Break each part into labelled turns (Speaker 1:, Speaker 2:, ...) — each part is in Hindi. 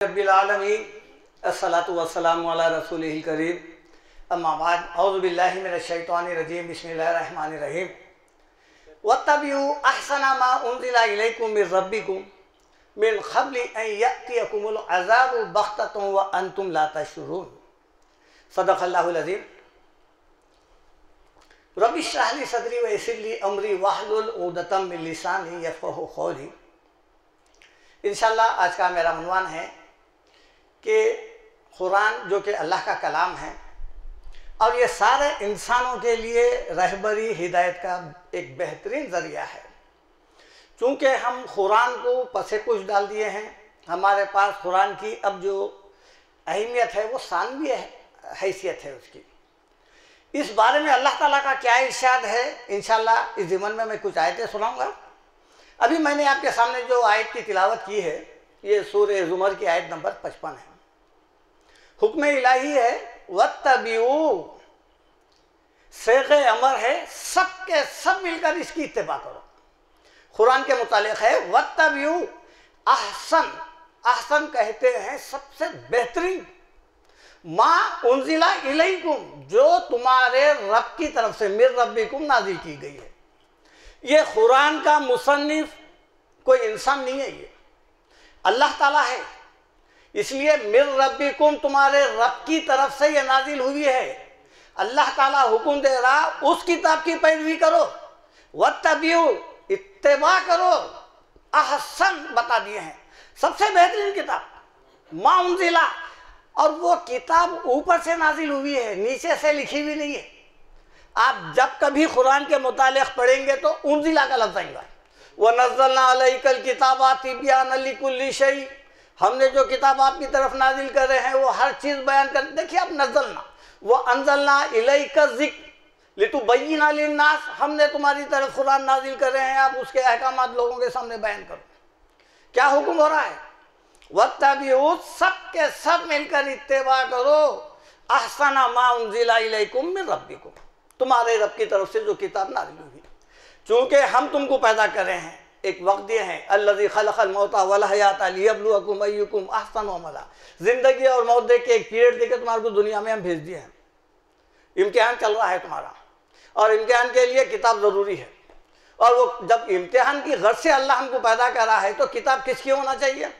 Speaker 1: रब्बिल आलमीन अस्सलातु वस्सलामु अला रसूलिहिल करीम अम्मा बाद औज़ु बिल्लाहि मिनश शैतानिर रजीम बिस्मिल्लाहिर रहमानिर रहीम वत्तबिउ अहसना मा उन्ज़िला इलैकुम मिर रब्बिकुम मिन क़ब्लि अन यअतियकुमुल अज़ाबु बग़्ततन व अंतुम ला तशऊरून सदक़ल्लाहुल अज़ीम। रब्बि इश्रह ली सदरी व यस्सिर ली अमरी वहलुल उक़दतम मिन लिसानी यफ़क़हू क़ौली। इंशाअल्लाह आज का मेरा उन्वान है कि कुरान जो कि अल्लाह का कलाम है और ये सारे इंसानों के लिए रहबरी हिदायत का एक बेहतरीन ज़रिया है। चूँकि हम कुरान को पसे कुछ डाल दिए हैं, हमारे पास कुरान की अब जो अहमियत है वो सानवी हैसियत है उसकी। इस बारे में अल्लाह ताला का क्या इरशाद है, इंशाअल्लाह इस ज़िमन में मैं कुछ आयतें सुनाऊँगा। अभी मैंने आपके सामने जो आयत की तिलावत की है ये सूरह ज़ुमर की आयत नंबर 55 है। हुक्म इलाही है वत्तबिऊ, सेग़े अमर है, सब के सब मिलकर इसकी इत्तिबा करो। कुरान के मुतालिक है वत्तबिऊ अहसन, अहसन कहते हैं सबसे बेहतरीन, मा उन्ज़िला इलैकुम, जो तुम्हारे रब की तरफ से मिर रब्बिकुम नाज़िल की गई है। ये कुरान का मुसन्निफ कोई इंसान नहीं है, ये अल्लाह ताला है। इसलिए मिर रब्बिकुम, तुम्हारे रब की तरफ से ये नाजिल हुई है। अल्लाह ताला हुक्म दे रहा उस किताब की पैरवी करो, वत्तबिऊ इत्तिबा करो, अहसन बता दिए हैं सबसे बेहतरीन किताब मा उन्ज़िला, और वो किताब ऊपर से नाजिल हुई है, नीचे से लिखी हुई नहीं है। आप जब कभी कुरान के मुतालिक पढ़ेंगे तो उन्ज़िला का लफ्ज़ आएगा। व नज़्ज़लना अलैकल किताबा तिब्यानन लिकुल्लि शै, हमने जो किताब आपकी तरफ नाजिल कर रहे हैं वो हर चीज़ बयान कर। देखिए आप नज़्ज़लना व अंज़लना इलैका ज़िक्र लितुबय्यिना लिन्नास, हमने तुम्हारी तरफ कुरान नाजिल कर रहे हैं, आप उसके अहकामात लोगों के सामने बयान करो। क्या हुक्म हो रहा है? वत्तबिऊ, सब के सब मिलकर इत्तिबा करो, अहसना मा उन्ज़िला इलैकुम मिन रब्बिकुम, तुम्हारे रब की तरफ से जो किताब नाजिल हुई। चूँकि हम तुमको पैदा कर रहे हैं, एक वक्त दिए हैं, अल्लज़ी खलक़ल मौता वल हयाता लियब्लुवकुम अय्युकुम अहसनु अमला, ज़िंदगी और मौत दे के एक पीरियड देकर तुम्हारे को दुनिया में हम भेज दिए हैं। इम्तिहान चल रहा है तुम्हारा, और इम्तिहान के लिए किताब ज़रूरी है। और वो जब इम्तिहान की गर्ज से अल्लाह हमको पैदा करा है तो किताब किसकी होना चाहिए?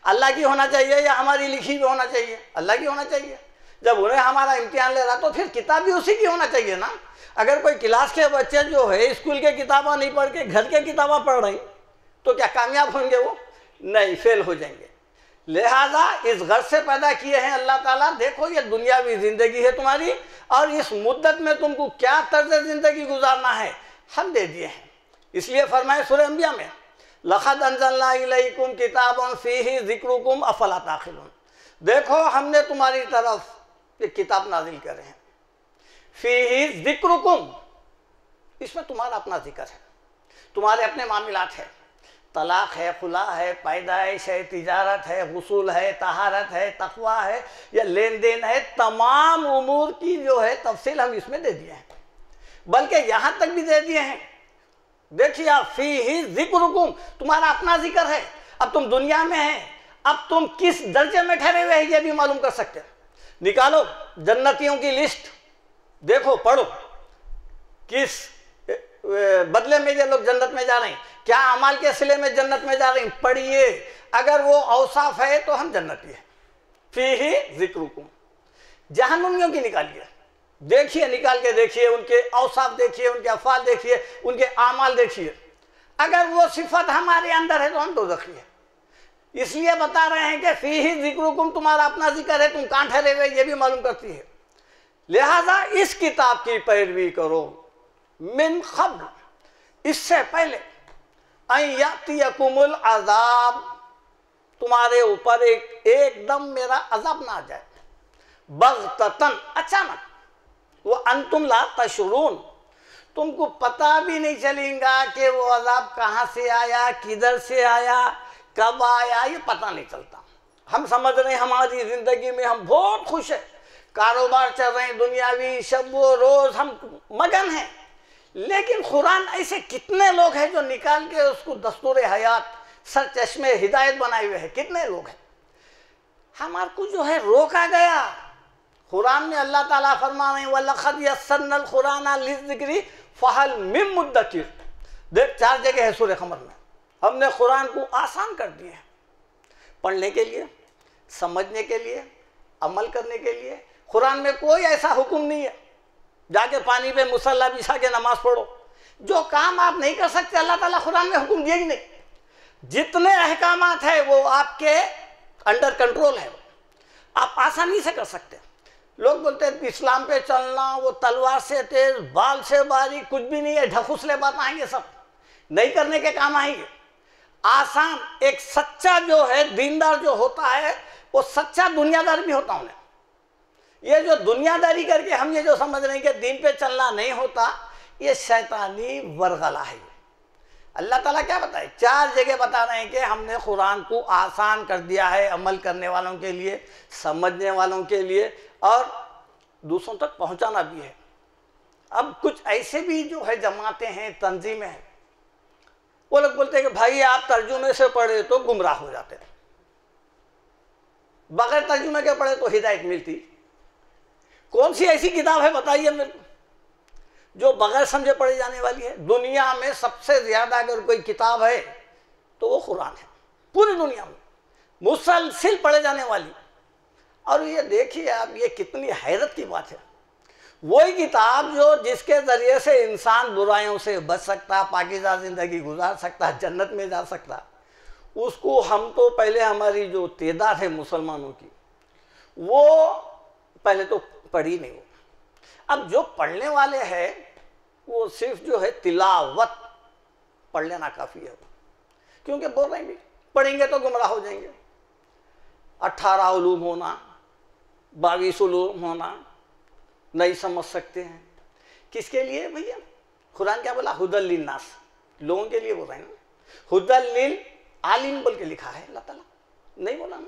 Speaker 1: अल्लाह की होना चाहिए या हमारी लिखी हुई होना चाहिए? अल्लाह की होना चाहिए। जब उन्हें हमारा इम्तिहान ले रहा तो फिर किताब भी उसी की होना चाहिए ना। अगर कोई क्लास के बच्चे जो है स्कूल के किताबें नहीं पढ़ के घर के किताबें पढ़ रही तो क्या कामयाब होंगे? वो नहीं, फेल हो जाएंगे। लिहाजा इस घर से पैदा किए हैं अल्लाह ताला, देखो ये दुनियावी ज़िंदगी है तुम्हारी और इस मुद्दत में तुमको क्या तर्ज ज़िंदगी गुजारना है हम दे दिए हैं। इसलिए फरमाए सूरह अंबिया में लक़द अंज़लना इलैकुम किताबन फ़ीही ज़िक्रुकुम अफ़ला ताक़िलून, देखो हमने तुम्हारी तरफ एक किताब नाजिल करे हैं, फ़ीही ज़िक्रुकुम, इसमें तुम्हारा अपना जिक्र है, तुम्हारे अपने मामलात है, तलाक है, खुला है, पैदाइश है, तिजारत है, गुसूल है, तहारत है, तक़वा है या लेन देन है, तमाम उमूर की जो है तफसील हम इसमें दे दिए हैं। बल्कि यहाँ तक भी दे दिए हैं, देखिए आप फ़ीही ज़िक्रुकुम, तुम्हारा अपना जिक्र है। अब तुम दुनिया में हैं, अब तुम किस दर्जे में ठहरे हुए हैं ये भी मालूम कर सकते हो। निकालो जन्नतियों की लिस्ट, देखो पढ़ो किस बदले में ये लोग जन्नत में जा रहे हैं, क्या अमाल के सिले में जन्नत में जा रहे हैं, पढ़िए। अगर वो औसाफ है तो हम जन्नती हैं। फ़ीही ज़िक्रुकुम, जहन्नुमियों की निकालिए, देखिए, निकाल के देखिए, उनके औसाफ देखिए, उनके अफ़ाल देखिए, उनके आमाल देखिए। अगर वो सिफत हमारे अंदर है तो हम दोज़खी है। इसलिए बता रहे हैं कि फ़ीही ज़िक्रुकुम, तुम्हारा अपना जिक्र है, तुम कहाँ ठहरे हुए ये भी मालूम करती है। लिहाजा इस किताब की पैरवी करो, मिन क़ब्ल, इससे पहले, अन यअतियकुमुल अज़ाब, तुम्हारे ऊपर एकदम मेरा अज़ाब ना आ जाए, बग़्ततन, अचानक, वो अंतुम ला तशऊरून, तुमको पता भी नहीं चलेगा कि वो अज़ाब कहाँ से आया, किधर से आया, कब आया, ये पता नहीं चलता। हम समझ रहे हैं हमारी ज़िंदगी में हम बहुत खुश हैं, कारोबार चल रहे हैं, दुनियावी शब व रोज़ हम मगन हैं, लेकिन कुरान ऐसे कितने लोग हैं जो निकाल के उसको दस्तूर हयात, सर चश्मे हिदायत बनाए हुए हैं, कितने लोग हैं। हमारे को जो है रोका गया। कुरान में अल्लाह ताला फरमा रहे हैं वलक़द यस्सरनल कुरान लिज़्ज़िक्रि फ़हल मिन मुद्दकिर। देख 4 जगह है सूरह क़मर में, हमने कुरान को आसान कर दिए हैं पढ़ने के लिए, समझने के लिए, अमल करने के लिए। कुरान में कोई ऐसा हुक्म नहीं है जाके पानी पे मुसल्ला बिछा के नमाज पढ़ो। जो काम आप नहीं कर सकते अल्लाह ताला कुरान में हुक्म दिए ही नहीं। जितने अहकामात है वो आपके अंडर कंट्रोल है, आप आसानी से कर सकते। लोग बोलते हैं इस्लाम पे चलना वो तलवार से तेज, बाल से बारीक, कुछ भी नहीं है, ढकुसले बात आएंगे, सब नहीं करने के काम आएंगे। आसान, एक सच्चा जो है दीनदार जो होता है वो सच्चा दुनियादार भी होता उन्हें। ये जो दुनियादारी करके हम ये जो समझ रहे हैं कि दीन पे चलना नहीं होता, ये शैतानी वरगला है। अल्लाह ताला क्या बताए, 4 जगह बता रहे हैं कि हमने कुरान को आसान कर दिया है अमल करने वालों के लिए, समझने वालों के लिए, और दूसरों तक पहुंचाना भी है। अब कुछ ऐसे भी जो है जमातें हैं, तंजीमें हैं, वो लोग बोलते हैं कि भाई आप तर्जुमे से पढ़े तो गुमराह हो जाते हैं, बगैर तर्जुमे के पढ़े तो हिदायत मिलती। कौन सी ऐसी किताब है बताइए मेरे को जो बगैर समझे पढ़ी जाने वाली है? दुनिया में सबसे ज्यादा अगर कोई किताब है तो वो कुरान है, पूरी दुनिया में मुसलसिल पढ़े जाने वाली। और ये देखिए आप, ये कितनी हैरत की बात है, वही किताब जो जिसके जरिए से इंसान बुराइयों से बच सकता, पाकीज़ा जिंदगी गुजार सकता, जन्नत में जा सकता, उसको हम तो पहले हमारी जो तादाद है मुसलमानों की वो पहले तो पढ़ी नहीं हो। अब जो पढ़ने वाले हैं वो सिर्फ जो है तिलावत पढ़ लेना काफ़ी है, क्योंकि बोल रहे हैं पढ़ेंगे तो गुमराह हो जाएंगे। 18 उलूम होना, 22 उलूम होना नहीं समझ सकते हैं, किसके लिए भैया? कुरान क्या बोला? हुदल लिन्नास, लोगों के लिए बोल रहे हैं ना। हुदल लिल आलिम बोल के लिखा है अल्लाह ताला, नहीं बोला ना।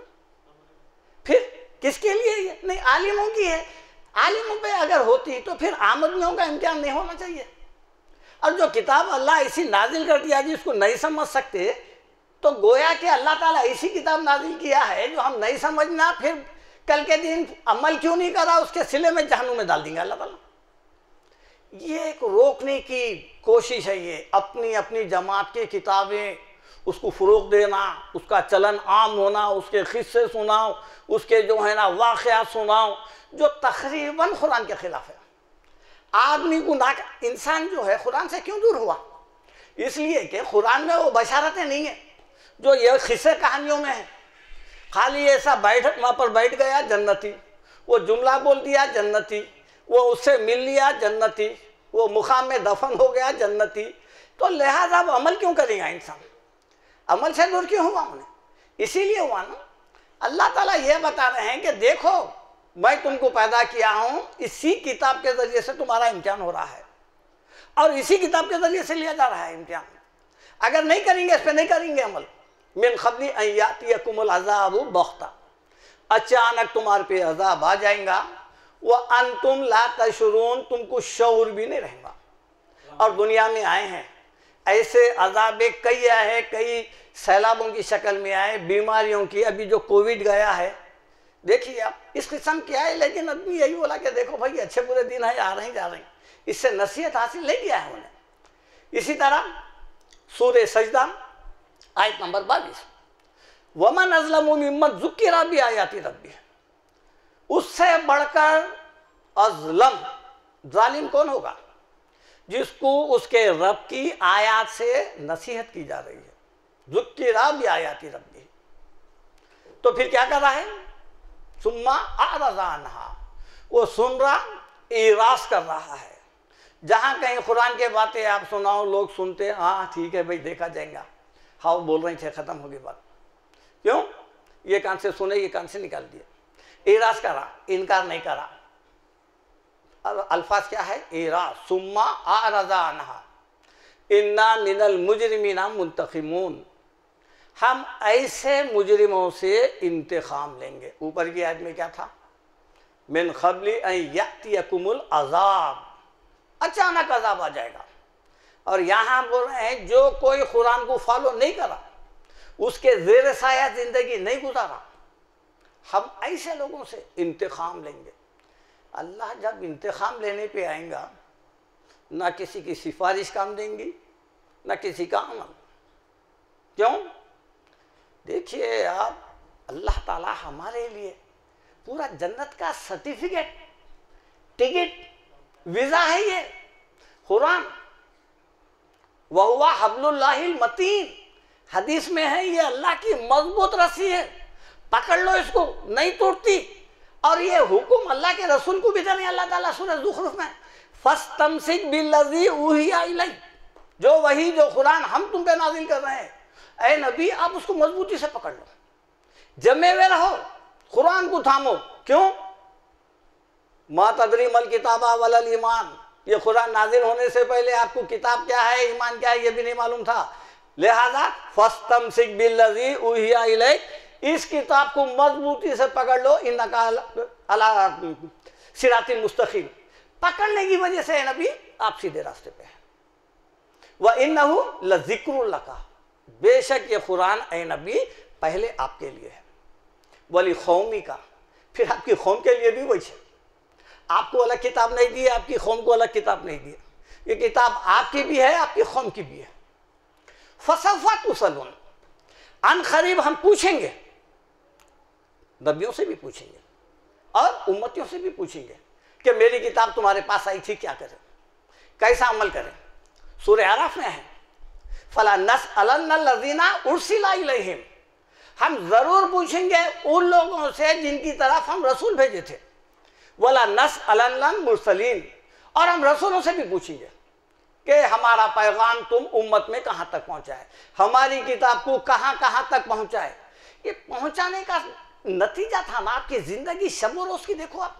Speaker 1: फिर किसके लिए ये? नहीं, आलिमों की है। आलिमों पे अगर होती तो फिर आमदनियों का इम्तिहान नहीं होना चाहिए। और जो किताब अल्लाह ऐसी नाजिल कर दिया जिसको नहीं समझ सकते, तो गोया कि अल्लाह ताला ऐसी किताब नाजिल किया है जो हम नहीं समझना, फिर कल के दिन अमल क्यों नहीं करा उसके सिले में जहन्नुम में डाल देंगे अल्लाह ताला। ये एक रोकने की कोशिश है। ये अपनी अपनी जमात की किताबें उसको फ़रोग़ देना, उसका चलन आम होना, उसके किस्से सुनाओ, उसके जो है ना वाक़यात सुनाओ, जो तकरीबन कुरान के खिलाफ है। आदमी को ना, इंसान जो है कुरान से क्यों दूर हुआ? इसलिए कि कुरान में वो बशारतें नहीं है जो ये किस्से कहानियों में है। खाली ऐसा वहाँ पर बैठ गया जन्नती, वो जुमला बोल दिया जन्नती, वो उससे मिल लिया जन्नती, वो मुकाम में दफन हो गया जन्नती। तो लिहाजा अब अमल क्यों करेगा इंसान? अमल से दूर क्यों हुआ उन्हें? इसीलिए हुआ ना। अल्लाह ताला ये बता रहे हैं कि देखो मैं तुमको पैदा किया हूँ, इसी किताब के ज़रिए से तुम्हारा इम्तिहान हो रहा है और इसी किताब के ज़रिए से लिया जा रहा है इम्तिहान। अगर नहीं करेंगे, इस पर नहीं करेंगे अमल, मिन क़ब्लि अन यातियकुमुल अज़ाबु बग़्ता, अचानक तुम्हारे पे अजाब आ जाएगा, व अंतुम ला तशउरून, तुमको शऊर भी नहीं रहेगा। और दुनिया में आए हैं ऐसे अजाब कई आए हैं, कई सैलाबों की शक्ल में आए, बीमारियों की, अभी जो कोविड गया है देखिए आप, इस किस्म की आए। लेकिन आदमी यही बोला कि देखो भाई अच्छे बुरे दिन है, आ रहे हैं जा रहे हैं, इससे नसीहत हासिल नहीं किया है उन्हें। इसी तरह सूरह सजदा आयत नंबर 22, वमन अज़लमु मिम्मन ज़ुक्किरा बिआयाति रब्बिह, उससे बढ़कर अज़लम, जालिम कौन होगा? जिसको उसके रब की आयत से नसीहत की जा रही है। ज़ुक्किरा बिआयाति रब्बिह, तो फिर क्या कर रहा है? सुम्मा अअरज़ अन्हा, वो सुन रहा, इरास कर रहा है। जहाँ कहीं कुरान के बातें आप सुनाओ, लोग सुनते, हाँ ठीक है भाई देखा जाएगा, हाँ वो बोल रहे थे, ख़त्म हो गई बात। क्यों? ये कान से सुने, ये कान से निकाल दिया, इरास करा, इनकार नहीं करा। अल्फाज क्या है? इरास, सुम्मा अअरज़ अन्हा, इन्ना मिनल मुजरिमीना मुंतक़िमून, हम ऐसे मुजरिमों से इंतकाम लेंगे। ऊपर की आयत में क्या था? मिन क़ब्लि अन यातियकुमुल अज़ाब, अचानक अजाब आ जाएगा। और यहाँ बोल रहे हैं जो कोई कुरान को फॉलो नहीं करा, उसके ज़ेर साया ज़िंदगी नहीं गुजारा, हम ऐसे लोगों से इंतकाम लेंगे। अल्लाह जब इंतकाम लेने पे आएगा, ना किसी की सिफारिश काम देंगी, ना किसी का अमल। क्यों? देखिए आप, अल्लाह ताला हमारे लिए पूरा जन्नत का सर्टिफिकेट, टिकट, वीज़ा है ये कुरान। वहुवा हब्लुल्लाहिल मतीन, हदीस में है ये अल्लाह की मजबूत रस्सी है, पकड़ लो इसको, नहीं टूटती। और ये हुक्म अल्लाह के रसूल को भी दे रहे हैं अल्लाह ताला सूरह ज़ुखरुफ में, फस्तमसिक बिल्लज़ी उहिया इलैक, जो वही जो कुरान हम तुम पे नाजिल कर रहे हैं, ऐ नबी आप उसको मजबूती से पकड़ लो, जमे हुए रहो, कुरान को थामो। क्यों? मा तदरी मल किताबा वलल ईमान, ये कुरान नाजिल होने से पहले आपको किताब क्या है, ईमान क्या है, ये भी नहीं मालूम था। लिहाजा फस्तमसिक बिल्लज़ी उहिया इलैक, इस किताब को मजबूती से पकड़ लो, इन्नका अला सिरातिल मुस्तकीम, पकड़ने की वजह से नबी आप सीधे रास्ते पे हैं। व इन्नहु लज़िक्रुल लका, बेशक ये कुरान ऐ नबी पहले आपके लिए है, वली कौमी का, फिर आपकी कौम के लिए भी वही है। आपको अलग किताब नहीं दी है, आपकी कौम को अलग किताब नहीं दी है, ये किताब आपकी भी है, आपकी कौम की भी है। फसौफा तुसअलून, अन करीब हम पूछेंगे, नबियों से भी पूछेंगे और उम्मतियों से भी पूछेंगे कि मेरी किताब तुम्हारे पास आई थी, क्या करें, कैसा अमल करें। सूरह आराफ में है, फला नसअलन्नल्लज़ीना उरसिला इलैहिम, हम जरूर पूछेंगे उन लोगों से जिनकी तरफ हम रसूल भेजे थे। वला नसअलन्नल मुरसलीन, और हम रसूलों से भी पूछेंगे कि हमारा पैगाम तुम उम्मत में कहाँ तक पहुँचाए, हमारी किताब को कहाँ कहाँ तक पहुँचाए। ये पहुँचाने का नतीजा था ना आपकी ज़िंदगी शब रोज़ की। देखो आप,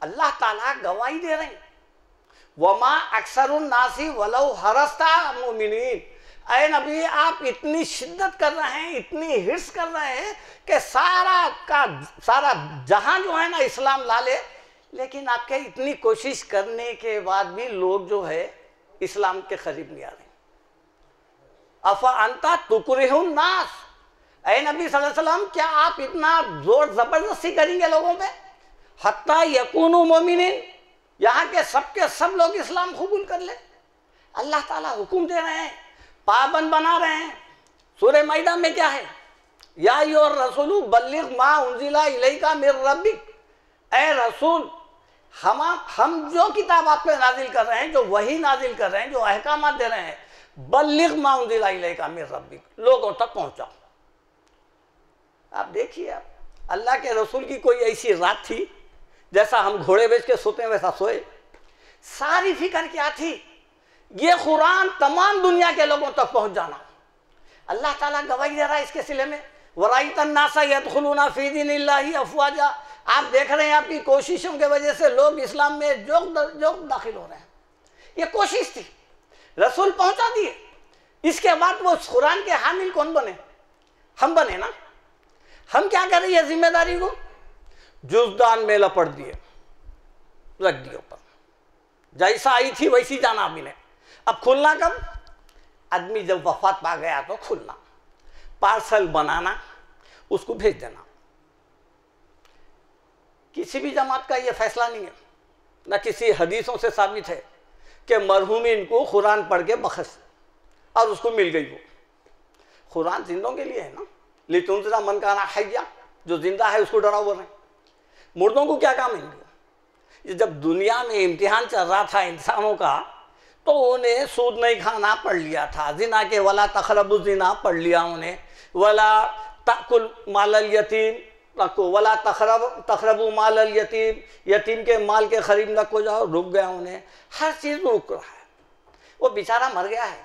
Speaker 1: अल्लाह ताला गवाही दे रहे हैं, वमा अक्सरुन नासी वलौ हरस्ता मुमिनीन, ऐ नबी आप इतनी शिद्दत कर रहे हैं, इतनी हिर्स कर रहे हैं कि सारा का सारा जहां जो है ना इस्लाम ला ले, लेकिन आपके इतनी कोशिश करने के बाद भी लोग जो है इस्लाम के करीब नहीं आ रहे। अफा अंता तुकरिहुन नास, ऐ नबी सल्लल्लाहु अलैहि वसल्लम क्या आप इतना जोर जबरदस्ती करेंगे लोगों पे, हत्ता यकूनु मोमिनीन, यहाँ के सब लोग इस्लाम कबूल कर ले। अल्लाह ताला हुक्म दे रहे हैं, पाबंद बना रहे हैं। सूरह माइदा में क्या है, या अय्युहर रसूलु बल्लिग मा उन्जिला इलैका मिर रब्बिक, ऐ रसूल हम जो किताब आप पे नाजिल कर रहे हैं, जो वही नाजिल कर रहे हैं, जो अहकामात दे रहे हैं, बल्लिग मा उन्जिला इलैका मिर रब्बिक, लोगों तक पहुंचाओ। आप देखिए, आप अल्लाह के रसूल की कोई ऐसी रात थी जैसा हम घोड़े बेच के सोते हैं वैसा सोए। सारी फिक्र क्या थी, ये कुरान तमाम दुनिया के लोगों तक पहुंच जाना। अल्लाह ताला गवाही दे रहा है इसके सिले में, वराइतन नासा यदखुलूना फी दीनिल्लाहि अफवाजा, आप देख रहे हैं आपकी कोशिशों के वजह से लोग इस्लाम में जोक दाखिल हो रहे हैं। ये कोशिश थी, रसूल पहुंचा दिए, इसके बाद वो कुरान के हामिल कौन बने? हम बने ना। हम क्या कर रही है, जिम्मेदारी को जुज़दान में लपट दिए, रख दिए ऊपर, जैसा आई थी वैसी जाना अभी ने। अब खुलना कब? आदमी जब वफात पा गया तो खुलना, पार्सल बनाना, उसको भेज देना। किसी भी जमात का ये फैसला नहीं है, ना किसी हदीसों से साबित है कि मरहूमिन को कुरान पढ़ के बख्श और उसको मिल गई। वो कुरान जिंदों के लिए है ना, लितुनज़िरा मन काना हय्या, जो जिंदा है उसको डराओ बोल रहे हैं। मुर्दों को क्या काम है? जब दुनिया में इम्तिहान चल रहा था इंसानों का, तो उन्हें सूद नहीं खाना पढ़ लिया था, जिना के वला तक़रबु ज़िना पढ़ लिया उन्हें, वला तअकुल मालल यतीम रखो, वला तक़रबु मालल यतीम, यतीम के माल के करीब न को जाओ, रुक गया उन्हें, हर चीज़ रुक रहा है। वो बेचारा मर गया है,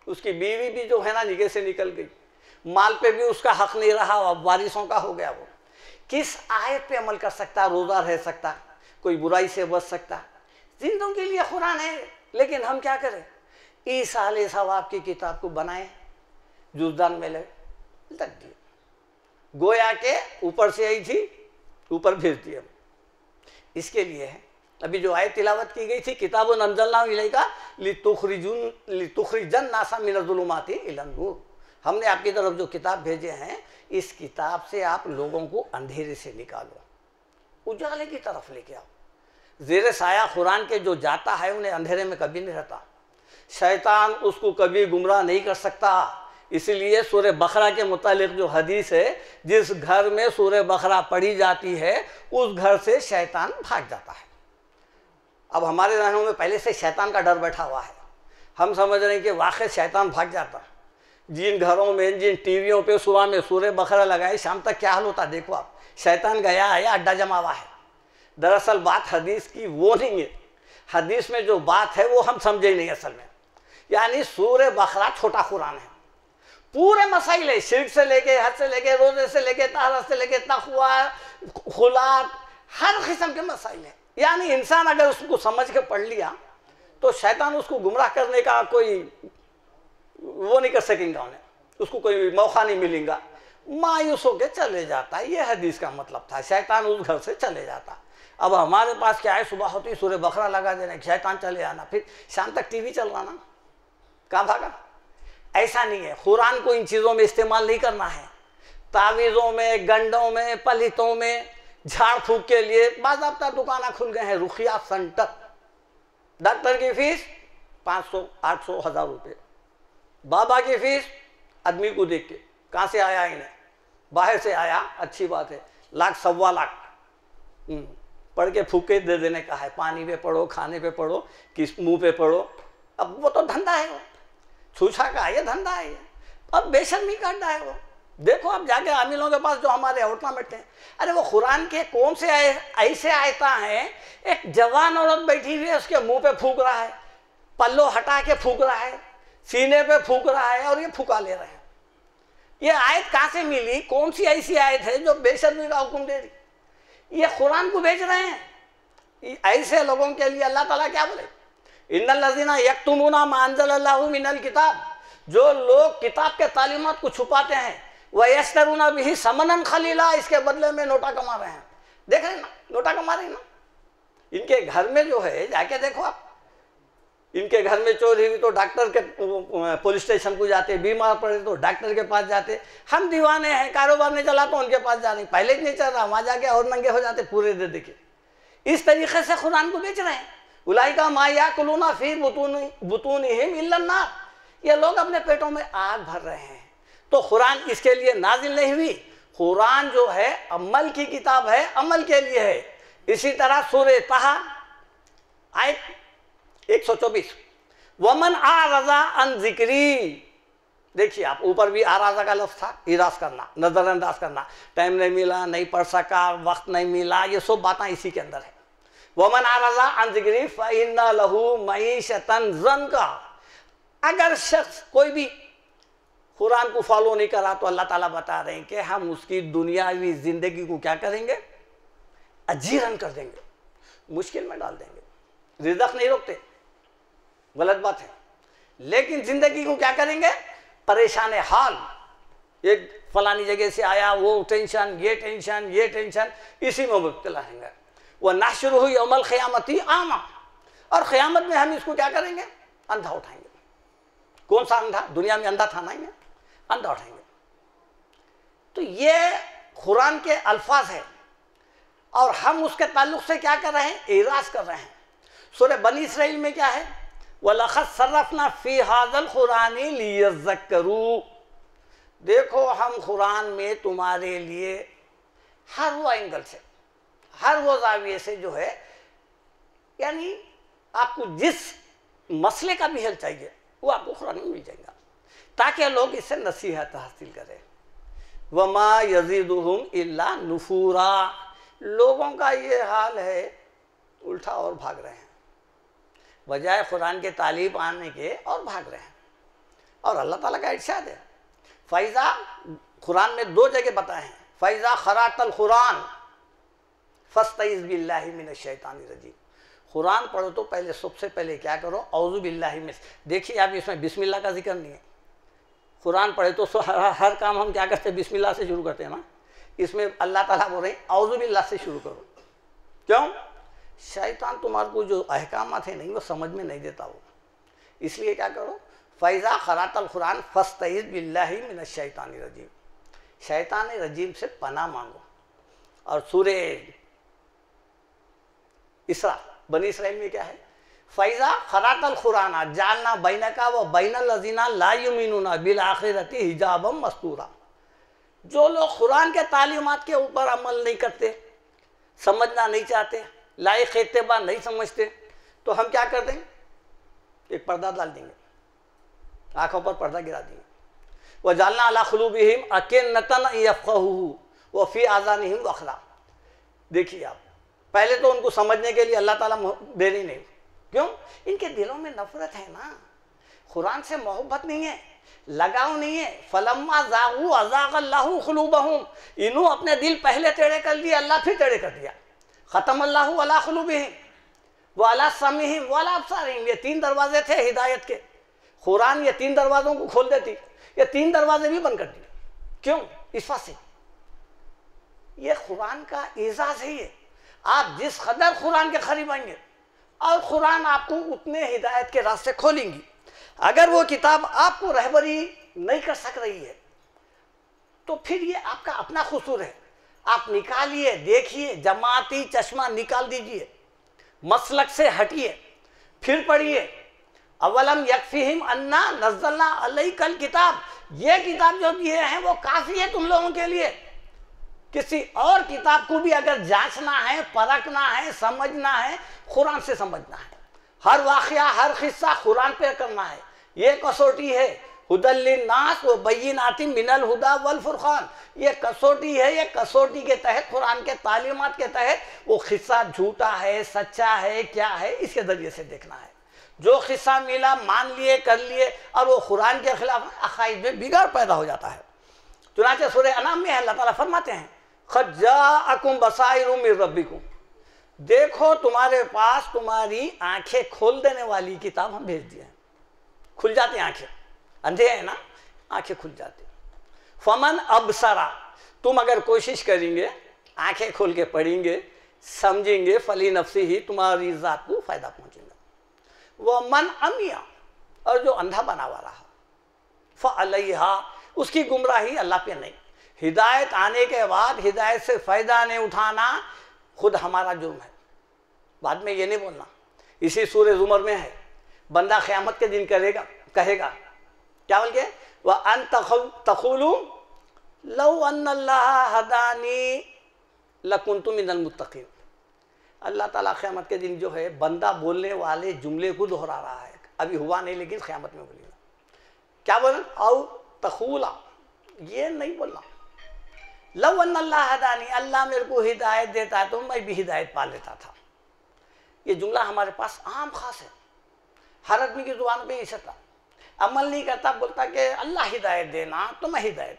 Speaker 1: उसकी बीवी भी जो है ना निगाह से निकल गई, माल पे भी उसका हक नहीं रहा, अब वारिसों का हो गया। वो किस आयत पे अमल कर सकता, रोज़ा रह सकता, कोई बुराई से बच सकता? जिंदों के लिए कुरान है, लेकिन हम क्या करें, ईसा अलैहि सवाब की किताब को बनाए, जुज़दान में लग दिए, गोया के ऊपर से आई थी, ऊपर भेज दिए। इसके लिए है अभी जो आयत तिलावत की गई थी, किताबुन अंज़लनाहु इलैका लितुखरिजन नासा मिनज़ ज़ुलुमाति इलन नूर, हमने आपकी तरफ जो किताब भेजे हैं, इस किताब से आप लोगों को अंधेरे से निकालो, उजाले की तरफ लेके आओ। ज़ेरे साया कुरान के जो जाता है उन्हें अंधेरे में कभी नहीं रहता, शैतान उसको कभी गुमराह नहीं कर सकता। इसलिए सूरह बकरा के मुतालिक जो हदीस है, जिस घर में सूरह बकरा पढ़ी जाती है उस घर से शैतान भाग जाता है। अब हमारे जहनों में पहले से शैतान का डर बैठा हुआ है, हम समझ रहे हैं कि वाकई शैतान भाग जाता। जिन घरों में, जिन टीवियों पे सुबह में सूरह बकरा लगाए, शाम तक क्या हाल होता देखो आप, शैतान गया है या अड्डा जमा हुआ है। दरअसल बात हदीस की वो नहीं है, हदीस में जो बात है वो हम समझे ही नहीं असल में। यानी सूरह बकरा छोटा कुरान है, पूरे मसाइल है, शिर्क से लेके, हज से लेके, रोजे से लेके, ताहरत से लेके, तक़वा, खुलात, हर किस्म के मसाइल है। यानी इंसान अगर उसको समझ के पढ़ लिया तो शैतान उसको गुमराह करने का कोई वो नहीं कर सकेंगे, उन्हें उसको कोई मौका नहीं मिलेगा, मायूस होकर चले जाता है। ये हदीस का मतलब था, शैतान उस घर से चले जाता। अब हमारे पास क्या है, सुबह होती सूरह बकरा लगा देना, शैतान चले आना, फिर शाम तक टीवी चल रहा ना, कहाँ भागा। ऐसा नहीं है, कुरान को इन चीज़ों में इस्तेमाल नहीं करना है। तावीज़ों में, गंडों में, पलितों में, झाड़ फूक के लिए बाज़ाब्ता दुकाना खुल गए हैं, रुखिया सेंटर। डॉक्टर की फीस 500, 800, 1000 रुपये। बाबा की फीस आदमी को देख के, कहाँ से आया इन्हें, बाहर से आया, अच्छी बात है, 1,00,000, 1,15,00,000 पढ़ के फूके दे देने का है। पानी पे पढ़ो, खाने पे पढ़ो, किस मुंह पे पढ़ो। अब वो तो धंधा है, वो छूछा का ये धंधा है ये। अब बेशर्मी का अड्डा है वो। देखो अब जाके आमिलों के पास जो हमारे होटल में बैठे हैं, अरे वो कुरान के कौन से ऐसे आयता हैं, एक जवान औरत बैठी हुई है, उसके मुंह पे फूक रहा है, पल्लो हटा के फूक रहा है, सीने पे फूक रहा है, और ये फूका ले रहे हैं। ये आयत कहाँ से मिली, कौन सी ऐसी आयत है जो बेशर्मी का हुक्म दे रही? ये कुरान को बेच रहे हैं। ऐसे लोगों के लिए अल्लाह ताला क्या बोले, इन्नल लज़ीना यक्तुमूना मा अंज़लल्लाहु मिनल किताब, जो लोग किताब के तालीमात को छुपाते हैं, व यश्तरूना बिही समनन खलीला, इसके बदले में नोटा कमा रहे हैं। देख रहे ना, नोटा कमा रहे हैं ना। इनके घर में जो है, जाके देखो आप, इनके घर में चोरी हुई तो डॉक्टर के, पुलिस स्टेशन को जाते, बीमार पड़े तो डॉक्टर के पास जाते। हम दीवाने हैं, कारोबार नहीं चला तो उनके पास जा रहे, पहले नहीं चल रहा, वहाँ जाके और नंगे हो जाते पूरे दे देके। इस तरीके से कुरान को बेच रहे हैं। उलाइका मा याकुलूना फी बुतूनिहिम इल्ला अन्नार, ये लोग अपने पेटों में आग भर रहे हैं। तो कुरान इसके लिए नाजिल नहीं हुई। कुरान जो है अमल की किताब है, अमल के लिए है। इसी तरह सूरह तहा आयत 124, वमन आरज़ा अन ज़िक्री, देखिए आप, ऊपर भी आराजा का लफ्ज़ था, इराज करना, नज़रअंदाज करना, टाइम नहीं मिला, नहीं पढ़ सका, वक्त नहीं मिला, ये सब बातें इसी के अंदर है। वमन आरज़ा अन ज़िक्री फ़इन्ना लहू मईशतन ज़ंका, अगर शख्स कोई भी कुरान को फॉलो नहीं करा तो अल्लाह ताला बता रहे हैं कि हम उसकी दुनियावी ज़िंदगी को क्या करेंगे, अजीरन कर देंगे, मुश्किल में डाल देंगे। रिज़्क़ नहीं रोकते, गलत बात है, लेकिन ज़िंदगी को क्या करेंगे, परेशान हाल। एक फलानी जगह से आया, वो टेंशन, ये टेंशन, ये टेंशन, इसी में मुब्तला रहेंगे। वह नाशुरू यौमल क़ियामती आमा, और क़यामत में हम इसको क्या करेंगे, अंधा उठाएंगे। कौन सा अंधा, दुनिया में अंधा था ना, ये अंधा उठाएंगे। तो ये कुरान के अल्फाज है, और हम उसके ताल्लुक से क्या कर रहे हैं, इराज कर रहे हैं। सूरह बनी इसराइल में क्या है, वलक़द सर्रफ़ना फ़ी हाज़ल क़ुरानी लियज़्ज़क्करू, देखो हम कुरान में तुम्हारे लिए हर वो एंगल से, हर वो ज़ाविये से जो है, यानी आपको जिस मसले का भी हल चाहिए वो आपको कुरान में मिल जाएगा, ताकि लोग इससे नसीहत हासिल करें। वमा यज़ीदुहुम इल्ला नुफूरा, लोगों का ये हाल है, उल्टा और भाग रहे हैं, बजाय कुरान के तालीब आने के और भाग रहे हैं। और अल्लाह ताला का इरशाद है, फ़ैज़ा, कुरान में 2 जगह बताए हैं, फ़ैज़ा क़राअतल कुरान फ़स्तइज़ बिल्लाहि मिनश शैतानिर रजीम, कुरान पढ़ो तो पहले, सबसे पहले क्या करो, औज़ु बिल्लाहि मिन। देखिए आप, इसमें बिस्मिल्लाह का जिक्र नहीं है। कुरान पढ़े तो हर काम हम क्या करते हैं, बिस्मिल्लाह से शुरू करते हैं ना। इसमें अल्लाह ताला बोल रहे हैं औज़ु बिल्लाह से शुरू करो। क्यों? शैतान तुम्हारे को जो अहकामात है नहीं वो समझ में नहीं देता वो, इसलिए क्या करो, फ़ैज़ा क़राअतल कुरान फ़स्तईज़ बिल्लाहि मिनश शैतानिर रजीम, शैतान रजीम से पनाह मांगो। और सूरे इसरा बनी इसराइल में क्या है, फ़ैज़ा क़राअतल कुरान जालना बैनका व बैनल लज़ीना ला युमिनूना बिल आखिरति हिजाबम मस्तूरा। जो लोग कुरान के तालीमात के ऊपर अमल नहीं करते, समझना नहीं चाहते, लायक इत्तिबा नहीं समझते, तो हम क्या कर देंगे, एक पर्दा डाल देंगे, आँखों पर पर्दा गिरा देंगे। वह जालना अला क़ुलूबिहिम अकिन्नतन यफ़क़हूहु व फ़ी आज़ानिहिम वक़रा। देखिए आप, पहले तो उनको समझने के लिए अल्लाह ताला दे रही नहीं, क्यों? इनके दिलों में नफरत है ना, कुरान से मोहब्बत नहीं है, लगाव नहीं है। फलम्मा ज़ागू अज़ाग़ल्लाहु क़ुलूबहुम, इन्हों अपने दिल पहले टेढ़े कर लिए, अल्लाह फिर टेढ़े कर दिया। ख़तमल्लाहु अला क़ुलूबिहिम व अला समीहिम व अला अब्सारिहिम, ये 3 दरवाजे थे हिदायत के। कुरान ये 3 दरवाज़ों को खोल देती, ये 3 दरवाजे भी बंद कर दिए। क्यों? इस वजह से ये कुरान का एजाज़ है। ये आप जिस कदर कुरान के करीब आएंगे और कुरान आपको उतने हिदायत के रास्ते खोलेंगी। अगर वो किताब आपको रहबरी नहीं कर सक रही है तो फिर ये आपका अपना कसूर है। आप निकालिए, देखिए, जमाती चश्मा निकाल दीजिए, मसलक से हटिए, फिर पढ़िए। अवलम यकफिहिम अन्ना नज़्ज़लना अलैकल किताब, ये किताब जो दिए हैं वो काफ़ी है तुम लोगों के लिए। किसी और किताब को भी अगर जांचना है, परखना है, समझना है, कुरान से समझना है। हर वाक़या, हर किस्सा कुरान पे करना है। ये कसौटी है। हुदल लिन्नास व बय्यिनातिम मिनल हुदा वल फुरक़ान, ये कसौटी है। ये कसौटी के तहत, कुरान के तालीमात के तहत वो किस्सा झूठा है, सच्चा है, क्या है, इसके ज़रिए से देखना है। जो किस्सा मिला मान लिए, कर लिए, और वो कुरान के खिलाफ अकायद में बिगाड़ पैदा हो जाता है। चुनांचे सूरह अनाम में अल्लाह ताला फरमाते हैं, क़द जाअकुम बसाइरु मिर रब्बिकुम, देखो तुम्हारे पास तुम्हारी आंखें खोल देने वाली किताब हम भेज दिए हैं। खुल जाती आंखें, अंधे हैं ना, आंखें खुल जाती। फमन अबसरा, तुम अगर कोशिश करेंगे, आंखें खोल के पढ़ेंगे, समझेंगे, फली नफ्सी ही, तुम्हारी ज़ात को फ़ायदा पहुँचेगा। वह मन अमिया, और जो अंधा बना हुआ रहा, फ़अलैहा, उसकी गुमराही अल्लाह पे नहीं। हिदायत आने के बाद हिदायत से फ़ायदा नहीं उठाना खुद हमारा जुर्म है। बाद में ये नहीं बोलना। इसी सूरह ज़ुमर में है, बंदा क़यामत के दिन कहेगा क्या बोल के, वह अन तक़ूलू लौ अन्नल्लाह हदानी लकुन्तु मिनल मुत्तक़ीन। अल्लाह ताला क़यामत के दिन जो है बंदा बोलने वाले जुमले को दोहरा रहा है। अभी हुआ नहीं, लेकिन क़यामत में बोलेगा। क्या बोल, औ तक़ूला, ये नहीं बोलना। लौ अन्नल्लाह हदानी, अल्लाह मेरे को हिदायत देता है तो मैं भी हिदायत पा लेता था। ये जुमला हमारे पास आम खास है, हर आदमी की ज़ुबान पे इसे था। अमल नहीं करता, बोलता कि अल्लाह हिदायत देना तो मैं हिदायत।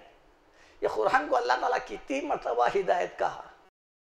Speaker 1: ये कुरान को अल्लाह ताला कितनी मरतबा हिदायत कहा,